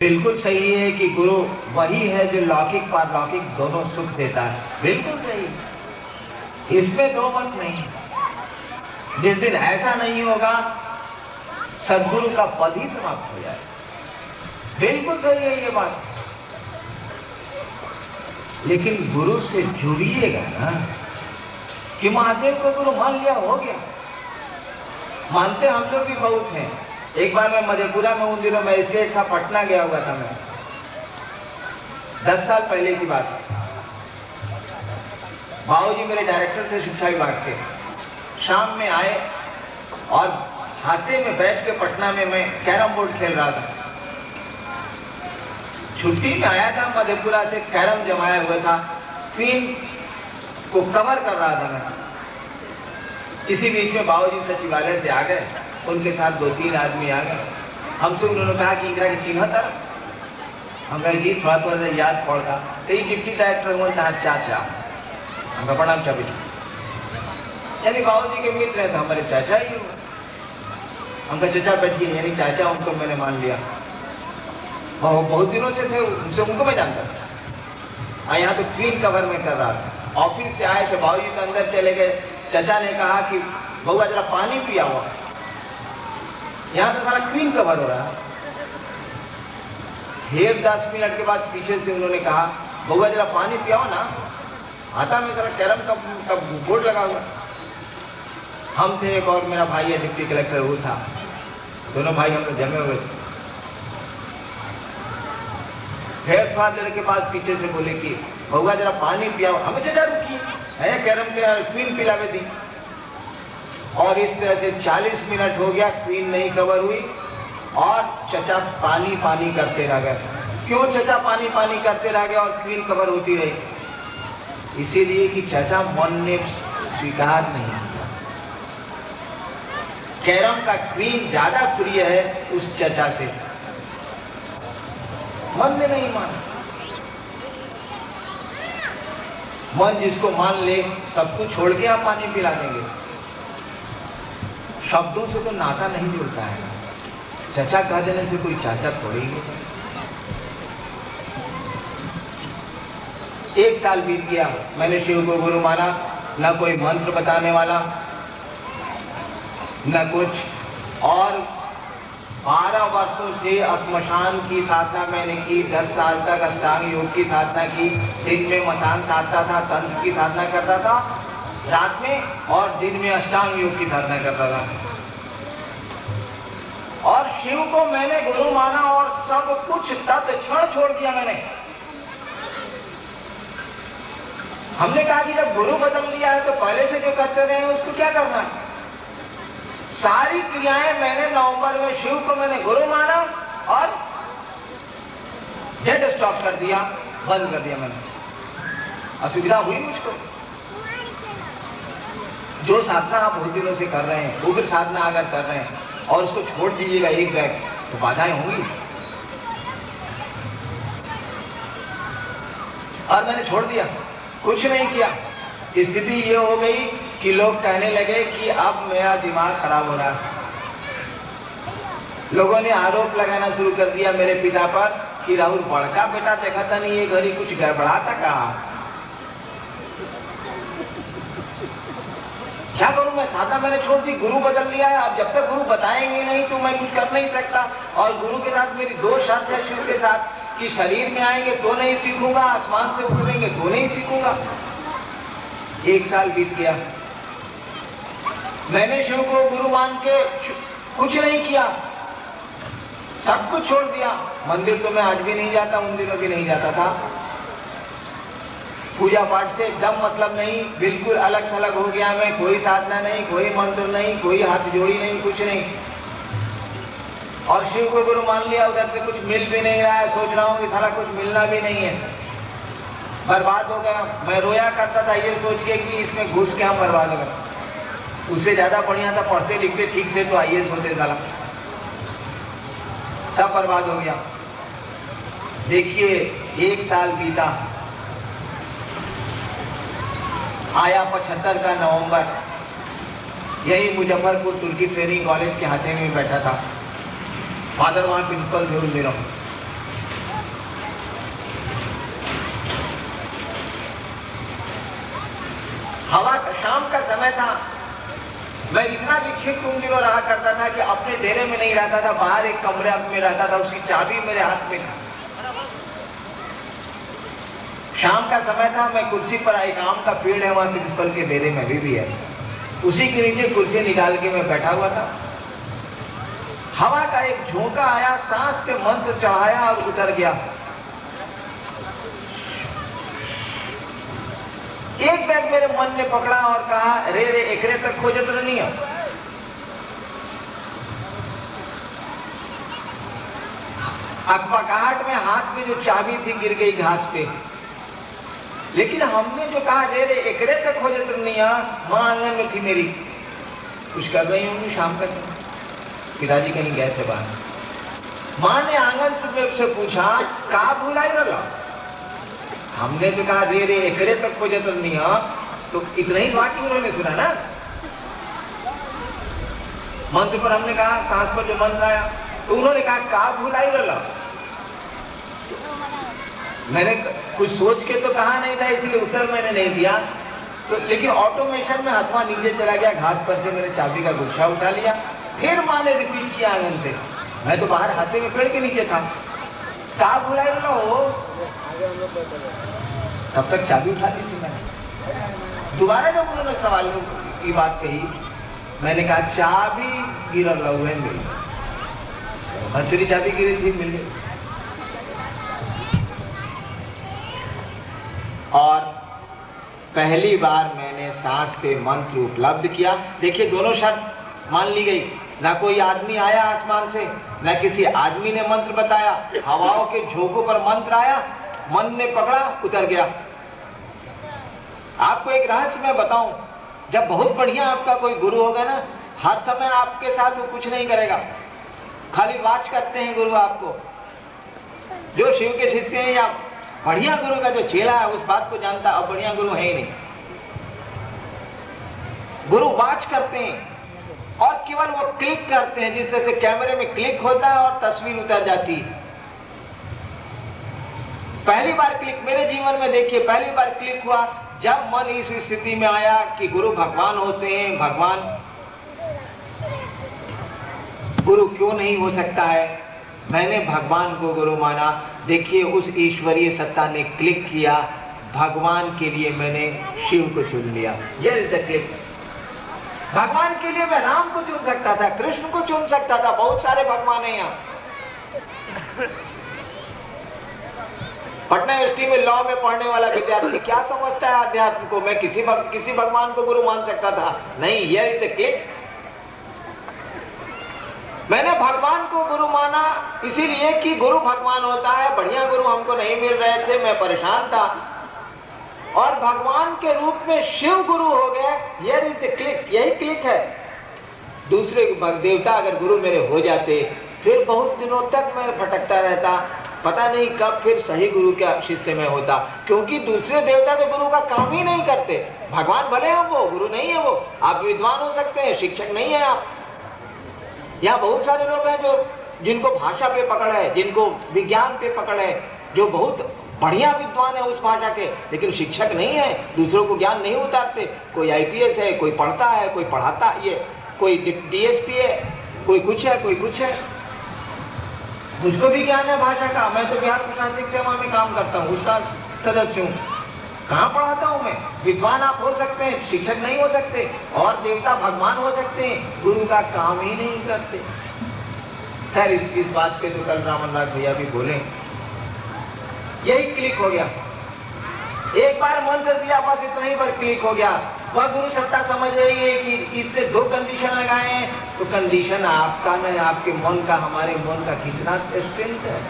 बिल्कुल सही है कि गुरु वही है जो लौकिक पारलौकिक दोनों सुख देता है। बिल्कुल सही, इसमें दो मत नहीं। जिस दिन ऐसा नहीं होगा सदगुरु का पद ही समाप्त हो जाए। बिल्कुल सही है ये बात। लेकिन गुरु से जुड़िएगा ना कि महादेव को गुरु मान लिया, हो गया। मानते हम लोग भी बहुत हैं। एक बार मैं मधेपुरा में उन दिनों मजिस्ट्रेट था, पटना गया हुआ था मैं, 10 साल पहले की बात। बाबूजी मेरे डायरेक्टर थे शिक्षा विभाग के। शाम में आए और हाथे में बैठ के पटना में मैं कैरम बोर्ड खेल रहा था। छुट्टी में आया था मधेपुरा से, कैरम जमाया हुआ था, क्वीन को कवर कर रहा था मैं। इसी बीच में बाबूजी सचिवालय से आ गए, उनके साथ 2-3 आदमी आ गए। हमसे उन्होंने कहा कि इंदिरा की चिन्ह था। हम कहे जी थोड़ा थोड़ा याद पड़ता। तो ये डिप्टी डायरेक्टर हुआ था चाचा। हमका प्रणाम चाबी, यानी बाबूजी के मित्र हैं तो हमारे चाचा ही हुए। हमका चाचा बैठिए, यानी चाचा उनको मैंने मान लिया। बहुत दिनों से थे उनसे, उनको मैं जानता था। यहाँ तो क्वीन कवर में कर रहा था। ऑफिस से आए थे, बाबूजी तो अंदर चले गए। चाचा ने कहा कि बउआ जरा पानी पिया हुआ, यहाँ तो सारा क्वीन कवर हो रहा है। 10 मिनट के बाद पीछे से उन्होंने कहा बउआ जरा पानी पियाओ ना, आता में जरा कैरम का बोर्ड लगा हुआ। हम थे, एक और मेरा भाई है डिप्टी कलेक्टर, वो था। दोनों भाई हम लोग जमे हुए थे। फिर थोड़ा देर के बाद पीछे से बोले कि बउआ जरा पानी पियाओ। हमें चाचा रुकिए, है कैरम के क्वीन पिलावे दी। और इस तरह से 40 मिनट हो गया, क्वीन नहीं कवर हुई और चचा पानी पानी करते रह गए। क्यों चचा पानी पानी करते रह गए और क्वीन कवर होती रही? इसीलिए कि चचा मन ने स्वीकार नहीं किया। कैरम का क्वीन ज्यादा प्रिय है उस चचा से, मन ने नहीं माना। मन जिसको मान ले सब कुछ छोड़ के आप पानी पिला देंगे। शब्दों से तो नाता नहीं जुड़ता है। चचा कह देने से कोई चाचा थोड़ी है। 1 साल बीत गया, मैंने शिव को गुरु माना। न कोई मंत्र बताने वाला, न कुछ। और 12 वर्षों से श्मशान की साधना मैंने की। 10 साल तक अष्टांग योग की साधना की। दिन में मसान साधता था, तंत्र की साधना करता था रात में, और दिन में अष्टांग योग की साधना करता था। और शिव को मैंने गुरु माना और सब कुछ तत्क्षण छोड़ दिया मैंने। हमने कहा कि जब गुरु बदल लिया है तो पहले से जो करते रहे हैं उसको क्या करना है। सारी क्रियाएं मैंने नवंबर में, शिव को मैंने गुरु माना और डेड स्टॉप कर दिया, बंद कर दिया मैंने। असुविधा हुई मुझको। जो साधना आप बहुत दिनों से कर रहे हैं, उग्र साधना अगर कर रहे हैं और उसको छोड़ दीजिएगा एक बैग, तो बाधाएं होंगी। और मैंने छोड़ दिया, कुछ नहीं किया। स्थिति ये हो गई कि लोग कहने लगे कि अब मेरा दिमाग खराब हो रहा है। लोगों ने आरोप लगाना शुरू कर दिया मेरे पिता पर कि राहुल बड़का बेटा देखा था नहीं, ये घड़ी कुछ गड़बड़ाता कहा। क्या करूं मैं? साधना मैंने छोड़ दी, गुरु बदल लिया है। अब जब तक गुरु बताएंगे नहीं तो मैं कुछ कर नहीं सकता। और गुरु के साथ मेरी 2 शर्त है शिव के साथ कि शरीर में आएंगे तो नहीं सीखूंगा, आसमान से उतरेंगे तो नहीं सीखूंगा। 1 साल बीत गया, मैंने शिव को गुरु मान के कुछ नहीं किया, सब कुछ छोड़ दिया। मंदिर तो मैं आज भी नहीं जाता, उन दिनों भी नहीं जाता था। पूजा पाठ से एकदम मतलब नहीं, बिल्कुल अलग थलग हो गया मैं। कोई साधना नहीं, कोई मंत्र नहीं, कोई हाथ जोड़ी नहीं, कुछ नहीं। और शिव को गुरु मान लिया, उधर से कुछ मिल भी नहीं रहा है। सोच रहा हूं कि सारा कुछ मिलना भी नहीं है, बर्बाद हो गया। मैं रोया करता था ये सोच के कि इसमें घुस के हम बर्बाद हो गए। उससे ज्यादा बढ़िया था, पढ़ते लिखते ठीक से तो आईएएस होते साला। सब बर्बाद हो गया। देखिए 1 साल बीता, आया 75 का नवंबर। यही मुजफ्फरपुर तुर्की ट्रेनिंग कॉलेज के हाथे में बैठा था। फादर वहां प्रिंसिपल थे उन दिनों। हवा शाम का समय था। मैं इतना विक्षिप्त उन दिनों रहा करता था कि अपने डेरे में नहीं रहता था, बाहर एक कमरे में रहता था, उसकी चाबी मेरे हाथ में था। शाम का समय था, मैं कुर्सी पर, एक आम का पेड़ है वहां प्रिंसिपल के डेरे में भी है, उसी के नीचे कुर्सी निकाल के मैं बैठा हुआ था। हवा का एक झोंका आया, सांस पे मंत्र चढ़ाया और उतर गया। एक बैग मेरे मन ने पकड़ा और कहा, रे रे एकरे तक खोजत नहीं है। अकबकाहट में हाथ में जो चाबी थी गिर गई घास पे। लेकिन हमने जो कहा रे रे एकरे तक खोजत नहीं है, मां आंगन में थी मेरी, कुछ कर रही होंगी शाम का समय, पिताजी कहीं गए थे बाहर। मां ने आंगन से मेरे से पूछा, कहा भूलाई रहा? हमने जो कहा रे रे एकरे तक खोजत नहीं है, तो इतना ही वाक्य उन्होंने सुना ना। मंत्र पर हमने कहा, सांस पर जो मंत्र आया, तो उन्होंने कहा कहा भूलाई रहा? मैंने कुछ सोच के तो कहा नहीं था, इसलिए उत्तर मैंने नहीं दिया। तो लेकिन ऑटोमेशन में हाथवा नीचे चला गया, घास पर से मैंने चाबी का गुच्छा उठा लिया। फिर मां ने रिपीट किया आंगन से, मैं तो बाहर हाथे में पेड़ के नीचे था, कहा भुलाई रहा हो? तब तक चाबी उठा ली थी मैंने। दोबारा जब उन्होंने सवाल की बात कही, मैंने कहा चाबी गिर रहा हुआ है मेरी, हथेली चाबी गिरी थी, मिल गई। और पहली बार मैंने सांस पे मंत्र उपलब्ध किया। देखिए दोनों शर्त मान ली गई, ना कोई आदमी आया आसमान से, ना किसी आदमी ने मंत्र बताया, हवाओं के झोंकों पर मंत्र आया, मन ने पकड़ा, उतर गया। आपको एक रहस्य मैं बताऊं, जब बहुत बढ़िया आपका कोई गुरु होगा ना, हर समय आपके साथ वो कुछ नहीं करेगा, खाली वाच करते हैं गुरु आपको। जो शिव के शिष्य हैं या बढ़िया गुरु का जो चेला है उस बात को जानता, अब बढ़िया गुरु है ही नहीं। गुरु वाच करते हैं और केवल वो क्लिक करते हैं, जिससे से कैमरे में क्लिक होता है और तस्वीर उतर जाती है। पहली बार क्लिक मेरे जीवन में देखिए, पहली बार क्लिक हुआ जब मन इस स्थिति में आया कि गुरु भगवान होते हैं, भगवान गुरु क्यों नहीं हो सकता है। मैंने भगवान को गुरु माना। देखिए उस ईश्वरीय सत्ता ने क्लिक किया, भगवान के लिए मैंने शिव को चुन लिया। ये इज द क्लिक। भगवान के लिए मैं राम को चुन सकता था, कृष्ण को चुन सकता था, बहुत सारे भगवान हैं यहाँ। पटना यूनिवर्सिटी में लॉ में पढ़ने वाला विद्यार्थी क्या समझता है अध्यात्म को? मैं किसी भगवान को गुरु मान सकता था, नहीं। ये इज द क्लिक। मैंने भगवान को गुरु माना इसीलिए कि गुरु भगवान होता है। बढ़िया गुरु हमको नहीं मिल रहे थे, मैं परेशान था, और भगवान के रूप में शिव गुरु हो गए। ये क्लिक, यही क्लिक है। दूसरे देवता अगर गुरु मेरे हो जाते, फिर बहुत दिनों तक मैं भटकता रहता, पता नहीं कब फिर सही गुरु का शिष्य में होता, क्योंकि दूसरे देवता तो गुरु का काम ही नहीं करते। भगवान भले हैं, वो गुरु नहीं है। वो आप विद्वान हो सकते हैं, शिक्षक नहीं है आप। यहाँ बहुत सारे लोग हैं जो जिनको भाषा पे पकड़ है, जिनको विज्ञान पे पकड़ है, जो बहुत बढ़िया विद्वान है उस भाषा के, लेकिन शिक्षक नहीं है, दूसरों को ज्ञान नहीं उतारते। कोई आईपीएस है, कोई पढ़ता है, कोई पढ़ाता, ये कोई डीएसपी है, कोई कुछ है, कोई कुछ है। मुझको भी ज्ञान है भाषा का। मैं तो बिहार प्रशासनिक सेवा में काम करता हूँ, उसका सदस्य हूँ। कहाँ पढ़ाता हूँ मैं? विद्वान आप हो सकते हैं, शिक्षक नहीं हो सकते, और देवता भगवान हो सकते हैं, गुरु का काम ही नहीं करते। खैर इस बात पे तो कल रामनाथ भैया भी बोले। यही क्लिक हो गया, एक बार मंत्र दिया, बस इतना ही पर क्लिक हो गया। वह गुरु सत्ता समझ रही है कि इससे दो कंडीशन लगाए हैं, तो कंडीशन आपका नहीं, आपके मन का, हमारे मन का कितना स्ट्रेंथ है।